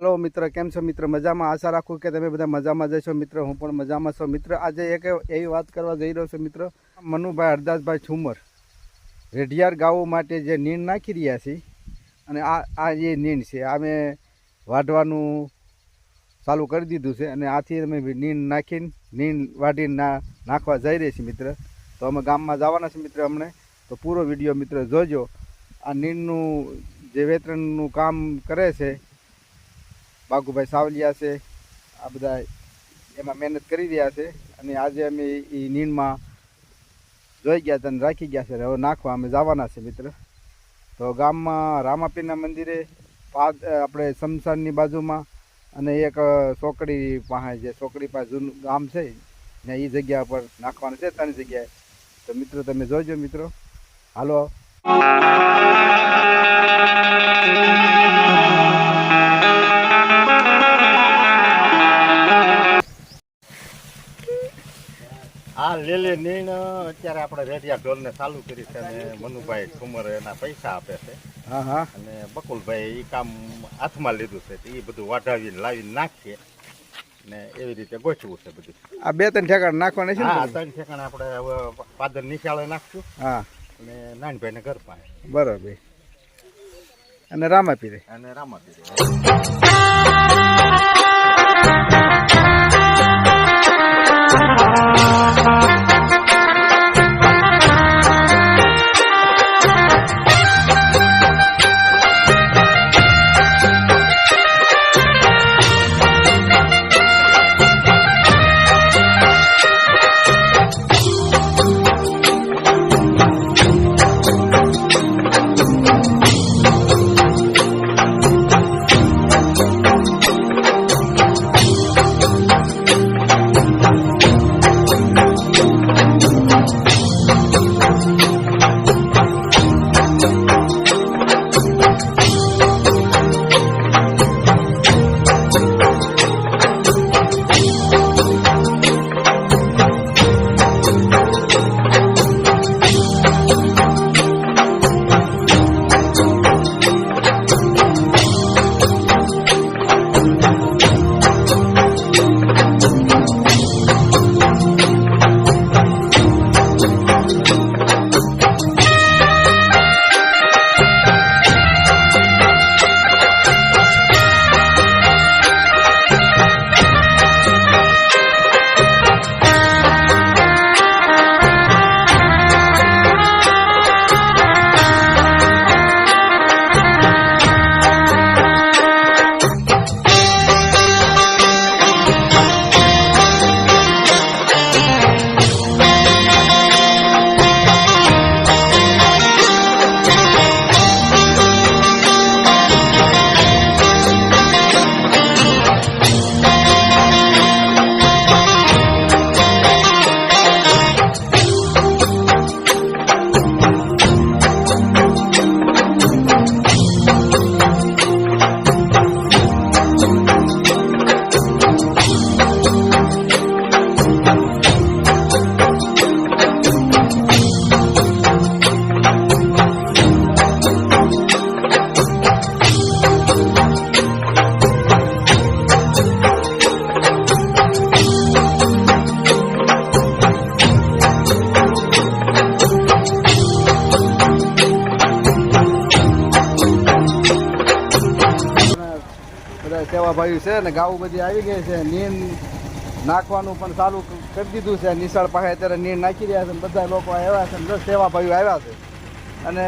Hello मित्र, केम छो मित्र? मजामां? आशा राखूं के तमे बधा मजामां ज छो मित्र। हूँ पण मजामां छुं मित्र। आज एक एवी वात करवा जई रह्यो छुं मित्र। मनुभाई हरदासभाई छुमर रेडियार गावो माटे जे નીણ નાખી રહ્યા છે અને આ જે નીણ છે અમે વાઢવાનું ચાલુ કરી દીધું છે અને આથી અમે નીણ નાખીને નીણ વાઢીને નાખવા જઈ રહી છીએ મિત્ર। તો અમે ગામમાં જવાના છે મિત્ર હમણે, તો પૂરો વિડીયો મિત્ર જોજો। આ નીણનું જે વેતરણનું કામ કરે છે बागुभाई सावलिया से आ बधा एमां मेहनत करी रह्या छे अने आजे अमे ई नीणमां जोई गया था राखी गया छे। हवे नाखवा अमे जवाना छे मित्र। तो गाममां रामापीरना मंदिरे आपणे शमशाननी बाजुमां अने एक सोकड़ी पासे जे सोकड़ी पासे जूनुं गाम छे ने ई जग्या पर नाखवानुं छे, 3 जग्याए। तो मित्र तमे जोजो मित्रो, हालो। આ લીલી નીણ અત્યારે આપણે રેડિયા ઢોલને ચાલુ કરી છે અને મનુભાઈ ઠુમર એના પૈસા આપે છે। हाँ हाँ અને બકુલભાઈ એ કામ હાથમાં લીધું છે, એ બધું વાઢાવીને લાવીને નાખીએ ને એવી રીતે ગોઠવું છે બધું। आ 2-3 ठेकाण नाखवाना छे ने? હા, 3 ઠેકાણે આપણે હવે પાદર નિશાળે નાખશું। हाँ અને નાનભાઈને ઘર પાસે बराबर। અને રામાપીરે અને રામાપીરે। सेवा भाई से ने गाव बधी आई गई है। નીણ નાખવાનું પણ ચાલુ કરી દીધું છે। નિશાળ પાસે અત્યારે નીણ નાખી રહ્યા છે, બધા લોકો આવ્યા છે, સેવા ભાઈઓ આવ્યા છે અને